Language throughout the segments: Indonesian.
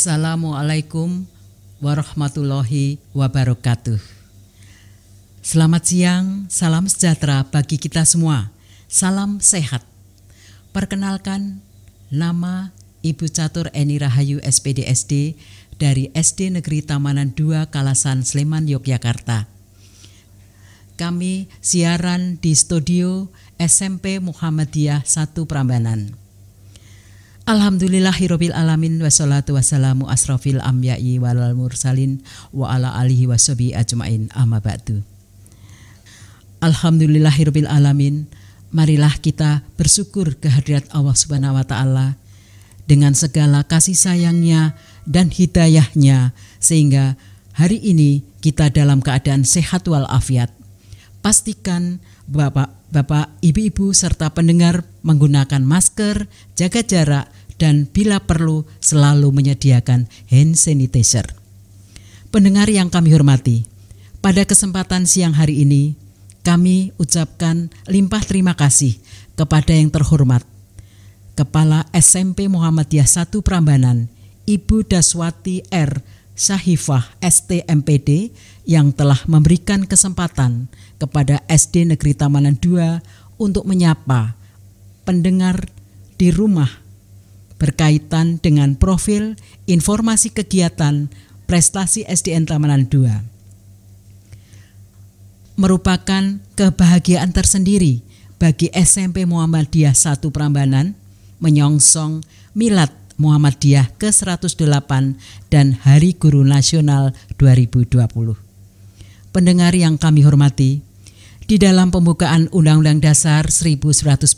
Assalamualaikum warahmatullahi wabarakatuh. Selamat siang, salam sejahtera bagi kita semua. Salam sehat. Perkenalkan, nama Ibu Catur Eni Rahayu SPD SD dari SD Negeri Tamanan 2 Kalasan Sleman, Yogyakarta. Kami siaran di studio SMP Muhammadiyah 1 Prambanan. Alhamdulillahirabbil alamin wassalatu wassalamu asrofil anbiya'i wal mursalin wa ala alihi washabihi ajmain amma ba'du. Alhamdulillahirabbil alamin, marilah kita bersyukur kehadirat Allah Subhanahu wa taala dengan segala kasih sayangnya dan hidayahnya sehingga hari ini kita dalam keadaan sehat walafiat. Pastikan Bapak, Ibu-ibu serta pendengar menggunakan masker, jaga jarak, dan bila perlu selalu menyediakan hand sanitizer. Pendengar yang kami hormati, pada kesempatan siang hari ini kami ucapkan limpah terima kasih kepada yang terhormat Kepala SMP Muhammadiyah 1 Prambanan, Ibu Daswati R. Syahifah ST MPD yang telah memberikan kesempatan kepada SD Negeri Tamanan 2 untuk menyapa pendengar di rumah berkaitan dengan profil informasi kegiatan prestasi SDN Tamanan 2. Merupakan kebahagiaan tersendiri bagi SMP Muhammadiyah 1 Prambanan menyongsong Milad Muhammadiyah ke-108 dan Hari Guru Nasional 2020. Pendengar yang kami hormati, di dalam pembukaan Undang-Undang Dasar 1945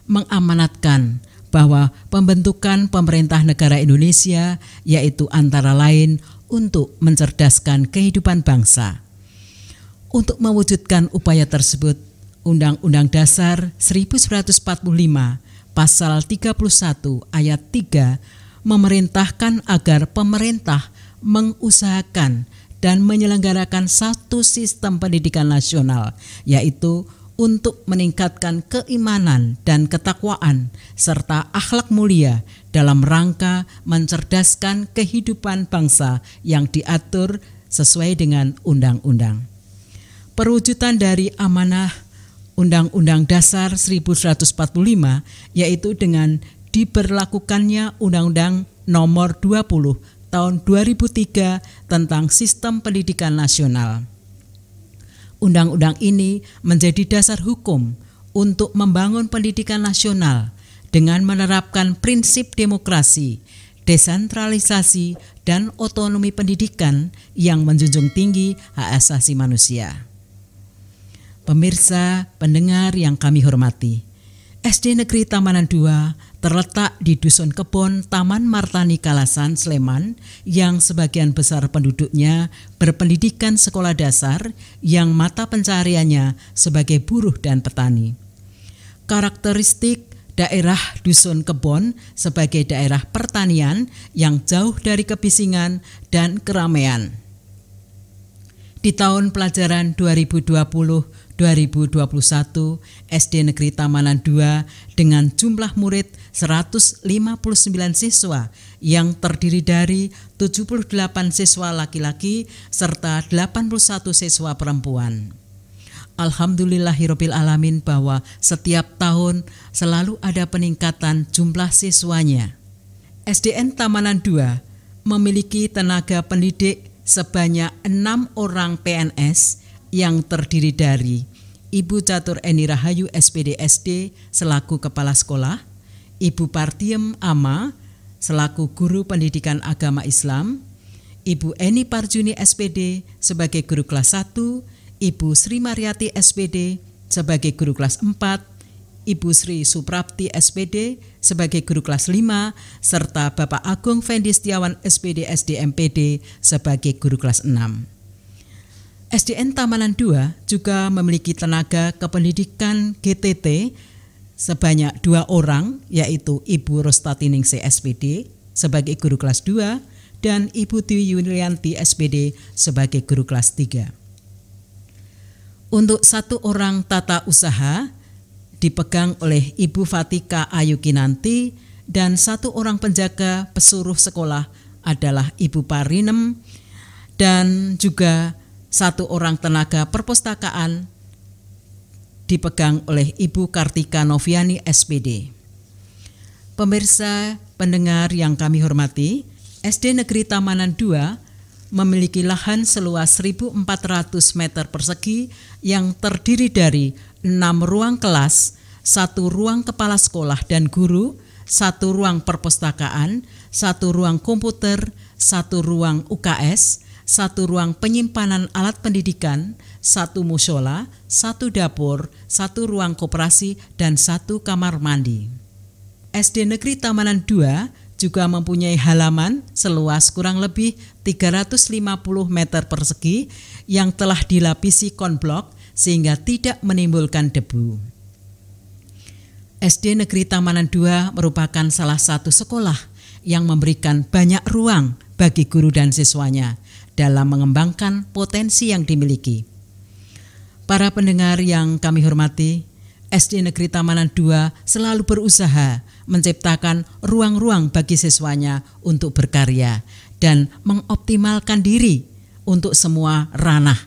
mengamanatkan bahwa pembentukan pemerintah negara Indonesia yaitu antara lain untuk mencerdaskan kehidupan bangsa. Untuk mewujudkan upaya tersebut, Undang-Undang Dasar 1945 Pasal 31 ayat 3 memerintahkan agar pemerintah mengusahakan dan menyelenggarakan satu sistem pendidikan nasional, yaitu untuk meningkatkan keimanan dan ketakwaan serta akhlak mulia dalam rangka mencerdaskan kehidupan bangsa yang diatur sesuai dengan undang-undang. Perwujudan dari amanah Undang-Undang Dasar 1945 yaitu dengan diberlakukannya Undang-Undang Nomor 20 Tahun 2003 tentang Sistem Pendidikan Nasional. Undang-undang ini menjadi dasar hukum untuk membangun pendidikan nasional dengan menerapkan prinsip demokrasi, desentralisasi, dan otonomi pendidikan yang menjunjung tinggi hak asasi manusia. Pemirsa, pendengar yang kami hormati, SD Negeri Tamanan 2 terletak di Dusun Kebon, Taman Martani Kalasan, Sleman, yang sebagian besar penduduknya berpendidikan sekolah dasar yang mata pencahariannya sebagai buruh dan petani. Karakteristik daerah Dusun Kebon sebagai daerah pertanian yang jauh dari kebisingan dan keramaian. Di tahun pelajaran 2020-2021, SD Negeri Tamanan 2 dengan jumlah murid 159 siswa yang terdiri dari 78 siswa laki-laki serta 81 siswa perempuan. Alhamdulillahirabbil alamin bahwa setiap tahun selalu ada peningkatan jumlah siswanya. SDN Tamanan 2 memiliki tenaga pendidik sebanyak 6 orang PNS yang terdiri dari Ibu Catur Eni Rahayu SPD SD selaku Kepala Sekolah, Ibu Partiem Ama selaku Guru Pendidikan Agama Islam, Ibu Eni Parjuni SPD sebagai Guru Kelas 1, Ibu Sri Mariati SPD sebagai Guru Kelas 4, Ibu Sri Suprapti SPD sebagai Guru Kelas 5, serta Bapak Agung Fendi Setiawan SPD SDMPD sebagai Guru Kelas 6. SDN Tamanan 2 juga memiliki tenaga kependidikan GTT sebanyak 2 orang, yaitu Ibu Rostatiningsih SPD sebagai Guru Kelas 2 dan Ibu Dwi Yulianti SPD sebagai Guru Kelas 3. Untuk 1 orang tata usaha dipegang oleh Ibu Fatika Ayu Kinanti dan 1 orang penjaga pesuruh sekolah adalah Ibu Parinem, dan juga 1 orang tenaga perpustakaan dipegang oleh Ibu Kartika Noviani SPD. Pemirsa pendengar yang kami hormati, SD Negeri Tamanan 2 memiliki lahan seluas 1.400 meter persegi yang terdiri dari 6 ruang kelas, 1 ruang kepala sekolah dan guru, 1 ruang perpustakaan, 1 ruang komputer, 1 ruang UKS, 1 ruang penyimpanan alat pendidikan, 1 mushola, 1 dapur, 1 ruang koperasi, dan 1 kamar mandi. SD Negeri Tamanan 2 juga mempunyai halaman seluas kurang lebih 350 meter persegi yang telah dilapisi konblok sehingga tidak menimbulkan debu. SD Negeri Tamanan 2 merupakan salah satu sekolah yang memberikan banyak ruang bagi guru dan siswanya dalam mengembangkan potensi yang dimiliki. Para pendengar yang kami hormati, SD Negeri Tamanan 2 selalu berusaha menciptakan ruang-ruang bagi siswanya untuk berkarya dan mengoptimalkan diri untuk semua ranah,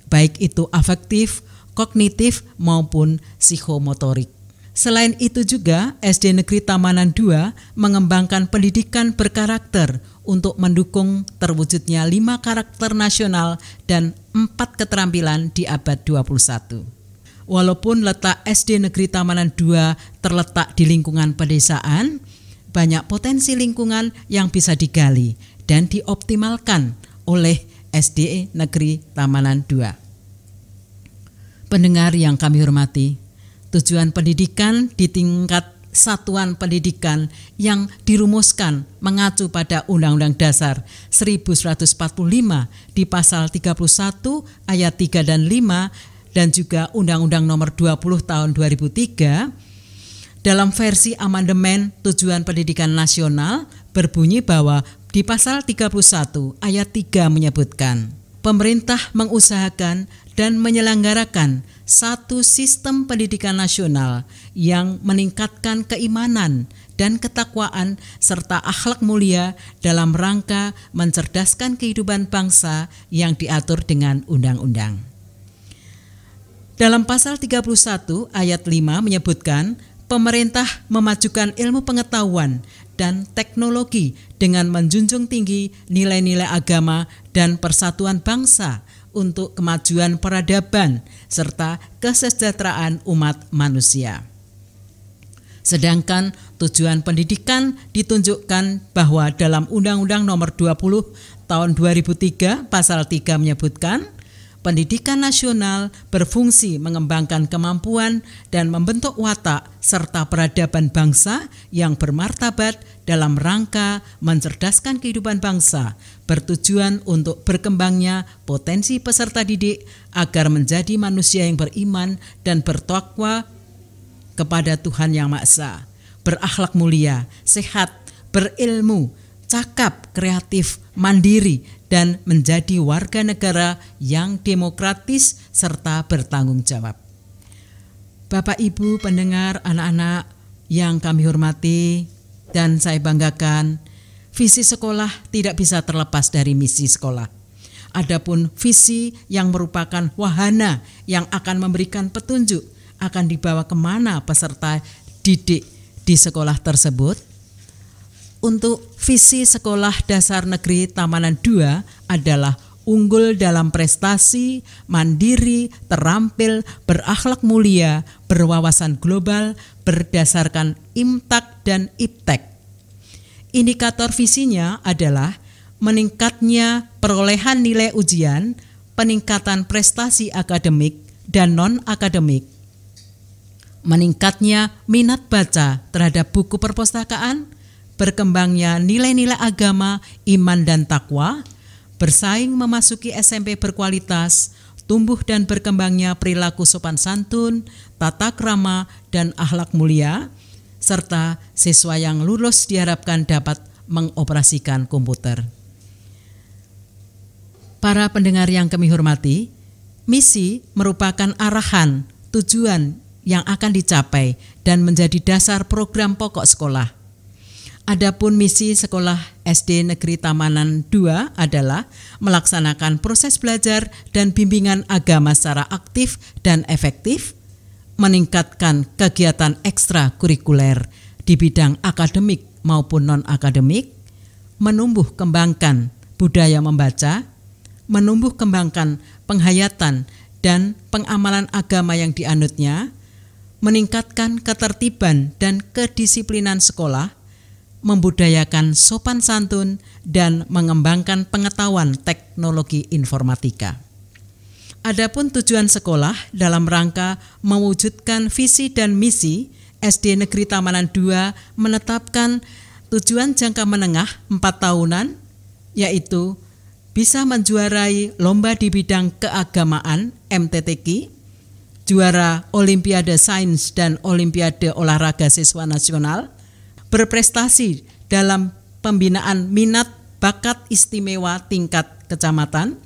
baik itu afektif, kognitif maupun psikomotorik. Selain itu juga SD Negeri Tamanan 2 mengembangkan pendidikan berkarakter untuk mendukung terwujudnya 5 karakter nasional dan 4 keterampilan di abad 21. Walaupun letak SD Negeri Tamanan 2 terletak di lingkungan pedesaan, banyak potensi lingkungan yang bisa digali dan dioptimalkan oleh SD Negeri Tamanan 2. Pendengar yang kami hormati, tujuan pendidikan di tingkat satuan pendidikan yang dirumuskan mengacu pada Undang-Undang Dasar 1945 di pasal 31 ayat 3 dan 5 dan juga Undang-Undang Nomor 20 Tahun 2003, dalam versi amandemen Tujuan Pendidikan Nasional berbunyi bahwa di pasal 31 ayat 3 menyebutkan, pemerintah mengusahakan dan menyelenggarakan satu sistem pendidikan nasional yang meningkatkan keimanan dan ketakwaan serta akhlak mulia dalam rangka mencerdaskan kehidupan bangsa yang diatur dengan undang-undang. Dalam pasal 31 ayat 5 menyebutkan pemerintah memajukan ilmu pengetahuan dan teknologi dengan menjunjung tinggi nilai-nilai agama dan persatuan bangsa untuk kemajuan peradaban serta kesejahteraan umat manusia. Sedangkan tujuan pendidikan ditunjukkan bahwa dalam Undang-Undang Nomor 20 Tahun 2003 pasal 3 menyebutkan pendidikan nasional berfungsi mengembangkan kemampuan dan membentuk watak serta peradaban bangsa yang bermartabat dalam rangka mencerdaskan kehidupan bangsa, bertujuan untuk berkembangnya potensi peserta didik agar menjadi manusia yang beriman dan bertakwa kepada Tuhan Yang Maha Esa, berakhlak mulia, sehat, berilmu, cakap, kreatif, mandiri, dan menjadi warga negara yang demokratis serta bertanggung jawab. Bapak Ibu pendengar, anak-anak yang kami hormati dan saya banggakan, visi sekolah tidak bisa terlepas dari misi sekolah. Adapun visi yang merupakan wahana yang akan memberikan petunjuk akan dibawa kemana peserta didik di sekolah tersebut. Untuk visi Sekolah Dasar Negeri Tamanan 2 adalah unggul dalam prestasi, mandiri, terampil, berakhlak mulia, berwawasan global, berdasarkan IMTAK dan IPTEK. Indikator visinya adalah meningkatnya perolehan nilai ujian, peningkatan prestasi akademik dan non-akademik, meningkatnya minat baca terhadap buku perpustakaan, berkembangnya nilai-nilai agama, iman dan takwa, bersaing memasuki SMP berkualitas, tumbuh dan berkembangnya perilaku sopan santun, tata krama dan akhlak mulia, serta siswa yang lulus diharapkan dapat mengoperasikan komputer. Para pendengar yang kami hormati, misi merupakan arahan, tujuan yang akan dicapai dan menjadi dasar program pokok sekolah. Adapun misi sekolah SD Negeri Tamanan 2 adalah melaksanakan proses belajar dan bimbingan agama secara aktif dan efektif, meningkatkan kegiatan ekstrakurikuler di bidang akademik maupun non-akademik, menumbuh kembangkan budaya membaca, menumbuh kembangkan penghayatan dan pengamalan agama yang dianutnya, meningkatkan ketertiban dan kedisiplinan sekolah, membudayakan sopan santun, dan mengembangkan pengetahuan teknologi informatika. Adapun tujuan sekolah dalam rangka mewujudkan visi dan misi, SD Negeri Tamanan 2 menetapkan tujuan jangka menengah 4 tahunan, yaitu bisa menjuarai lomba di bidang keagamaan MTTQ, juara Olimpiade Sains dan Olimpiade Olahraga Siswa Nasional, berprestasi dalam pembinaan minat bakat istimewa tingkat kecamatan,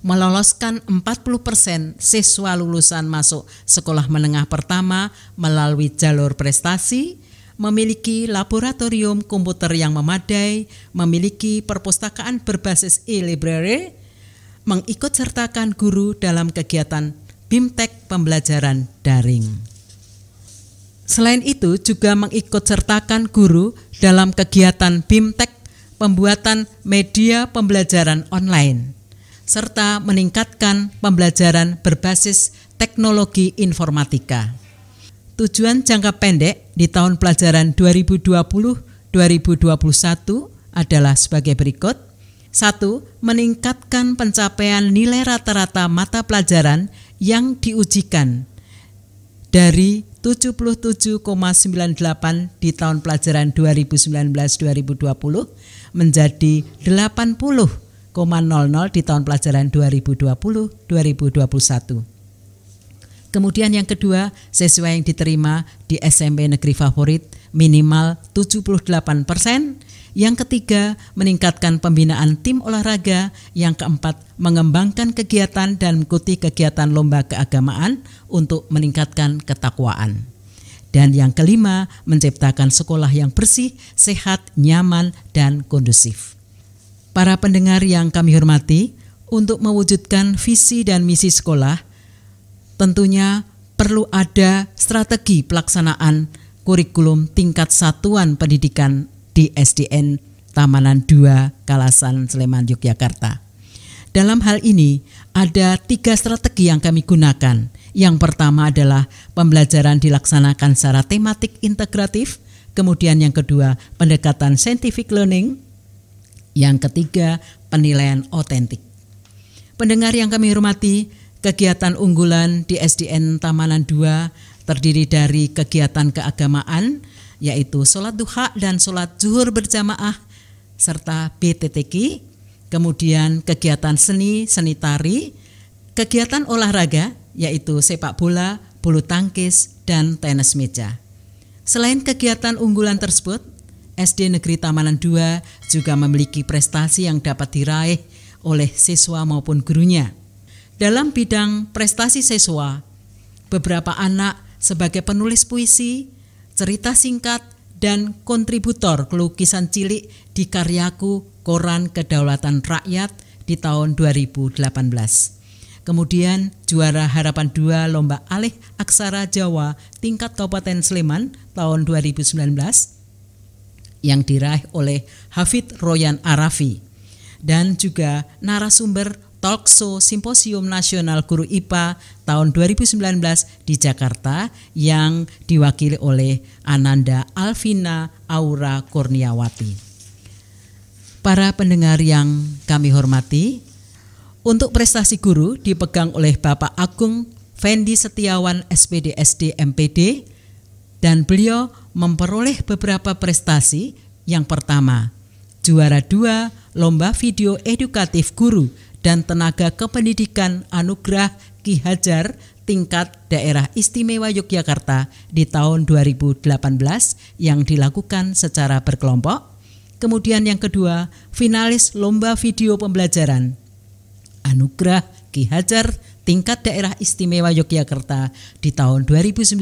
meloloskan 40% siswa lulusan masuk sekolah menengah pertama melalui jalur prestasi, memiliki laboratorium komputer yang memadai, memiliki perpustakaan berbasis e-library, mengikutsertakan guru dalam kegiatan BIMTEK pembelajaran daring. Selain itu juga mengikutsertakan guru dalam kegiatan BIMTEK pembuatan media pembelajaran online, serta meningkatkan pembelajaran berbasis teknologi informatika. Tujuan jangka pendek di tahun pelajaran 2020-2021 adalah sebagai berikut. 1. Meningkatkan pencapaian nilai rata-rata mata pelajaran yang diujikan dari 77,98 di tahun pelajaran 2019-2020 menjadi 80,00 di tahun pelajaran 2020-2021. Kemudian yang kedua, siswa yang diterima di SMP negeri favorit minimal 78%. Yang ketiga, meningkatkan pembinaan tim olahraga. Yang keempat, mengembangkan kegiatan dan mengikuti kegiatan lomba keagamaan untuk meningkatkan ketakwaan. Dan yang kelima, menciptakan sekolah yang bersih, sehat, nyaman, dan kondusif. Para pendengar yang kami hormati, untuk mewujudkan visi dan misi sekolah, tentunya perlu ada strategi pelaksanaan kurikulum tingkat satuan pendidikan di SDN Tamanan 2 Kalasan Sleman Yogyakarta. Dalam hal ini ada 3 strategi yang kami gunakan. Yang pertama adalah pembelajaran dilaksanakan secara tematik integratif, kemudian yang kedua pendekatan scientific learning, yang ketiga penilaian otentik. Pendengar yang kami hormati, kegiatan unggulan di SDN Tamanan 2 terdiri dari kegiatan keagamaan, yaitu sholat duha dan sholat zuhur berjamaah, serta BTTQ, kemudian kegiatan seni tari, kegiatan olahraga, yaitu sepak bola, bulu tangkis, dan tenis meja. Selain kegiatan unggulan tersebut, SD Negeri Tamanan 2 juga memiliki prestasi yang dapat diraih oleh siswa maupun gurunya. Dalam bidang prestasi siswa, beberapa anak sebagai penulis puisi, cerita singkat, dan kontributor kelukisan cilik di karyaku Koran Kedaulatan Rakyat di tahun 2018. Kemudian juara Harapan 2 Lomba Alih Aksara Jawa tingkat Kabupaten Sleman tahun 2019 yang diraih oleh Hafid Royan Arafi, dan juga narasumber Talkshow Simposium Nasional Guru IPA tahun 2019 di Jakarta yang diwakili oleh Ananda Alvina Aura Kurniawati. Para pendengar yang kami hormati, untuk prestasi guru dipegang oleh Bapak Agung Fendi Setiawan SPD SD MPD, dan beliau memperoleh beberapa prestasi. Yang pertama, juara 2 Lomba Video Edukatif Guru dan Tenaga Kependidikan Anugerah Ki Hajar tingkat Daerah Istimewa Yogyakarta di tahun 2018 yang dilakukan secara berkelompok. Kemudian yang kedua, finalis Lomba Video Pembelajaran Anugerah Ki Hajar tingkat Daerah Istimewa Yogyakarta di tahun 2019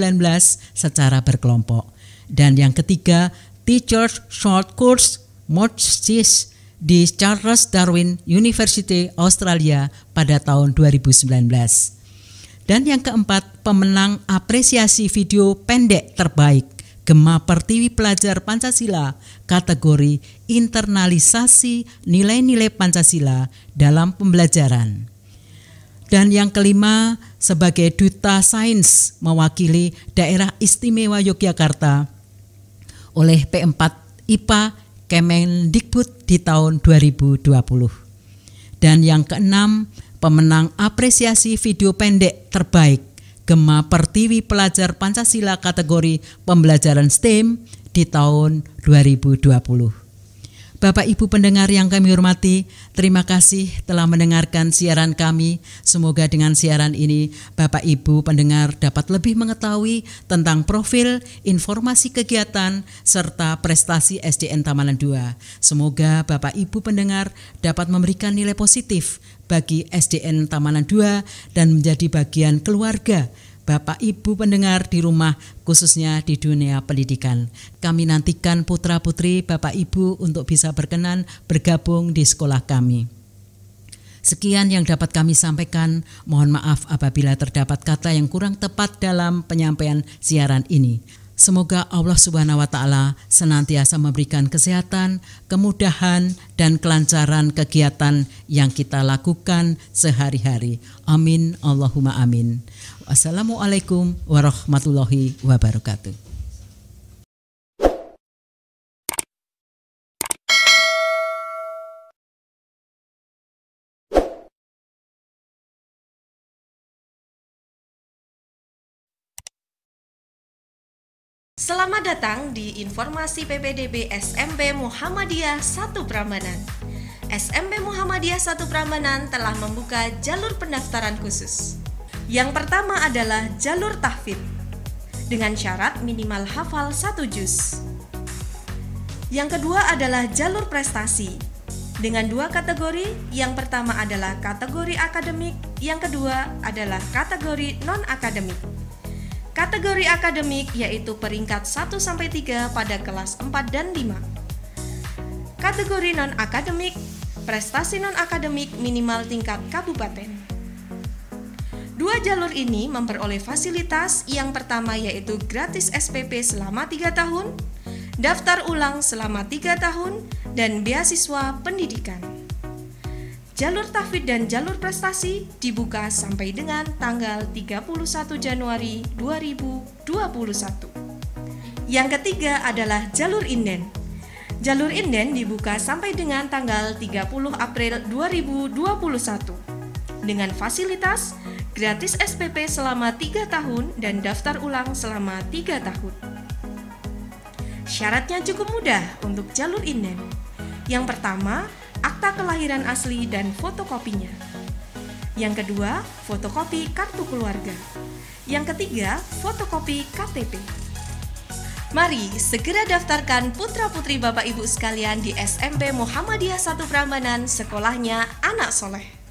secara berkelompok. Dan yang ketiga, Teachers Short Course Mortgage di Charles Darwin University Australia pada tahun 2019. Dan yang keempat, pemenang apresiasi video pendek terbaik Gema Pertiwi Pelajar Pancasila kategori internalisasi nilai-nilai Pancasila dalam pembelajaran. Dan yang kelima, sebagai Duta Sains mewakili Daerah Istimewa Yogyakarta oleh P4 IPA Kemendikbud di tahun 2020. Dan yang keenam, pemenang apresiasi video pendek terbaik Gema Pertiwi Pelajar Pancasila kategori pembelajaran STEM di tahun 2020. Bapak Ibu pendengar yang kami hormati, terima kasih telah mendengarkan siaran kami. Semoga dengan siaran ini Bapak Ibu pendengar dapat lebih mengetahui tentang profil, informasi kegiatan, serta prestasi SDN Tamalan 2. Semoga Bapak Ibu pendengar dapat memberikan nilai positif bagi SDN Tamalan 2 dan menjadi bagian keluarga Bapak Ibu pendengar di rumah, khususnya di dunia pendidikan. Kami nantikan putra-putri Bapak Ibu untuk bisa berkenan bergabung di sekolah kami. Sekian yang dapat kami sampaikan. Mohon maaf apabila terdapat kata yang kurang tepat dalam penyampaian siaran ini. Semoga Allah Subhanahu wa Ta'ala senantiasa memberikan kesehatan, kemudahan, dan kelancaran kegiatan yang kita lakukan sehari-hari. Amin, Allahumma amin. Wassalamualaikum warahmatullahi wabarakatuh. Selamat datang di informasi PPDB SMP Muhammadiyah 1 Prambanan. SMP Muhammadiyah 1 Prambanan telah membuka jalur pendaftaran khusus. Yang pertama adalah jalur tahfidz dengan syarat minimal hafal 1 juz. Yang kedua adalah jalur prestasi dengan 2 kategori. Yang pertama adalah kategori akademik, yang kedua adalah kategori non-akademik. Kategori akademik yaitu peringkat 1-3 pada kelas 4 dan 5. Kategori non-akademik, prestasi non-akademik minimal tingkat kabupaten. 2 jalur ini memperoleh fasilitas. Yang pertama yaitu gratis SPP selama 3 tahun, daftar ulang selama 3 tahun, dan beasiswa pendidikan. Jalur tahfidz dan jalur prestasi dibuka sampai dengan tanggal 31 Januari 2021. Yang ketiga adalah jalur inden. Jalur inden dibuka sampai dengan tanggal 30 April 2021 dengan fasilitas gratis SPP selama 3 tahun dan daftar ulang selama 3 tahun. Syaratnya cukup mudah untuk jalur inden. Yang pertama, akta kelahiran asli dan fotokopinya. Yang kedua, fotokopi kartu keluarga. Yang ketiga, fotokopi KTP. Mari segera daftarkan putra-putri Bapak Ibu sekalian di SMP Muhammadiyah 1 Prambanan, sekolahnya anak soleh.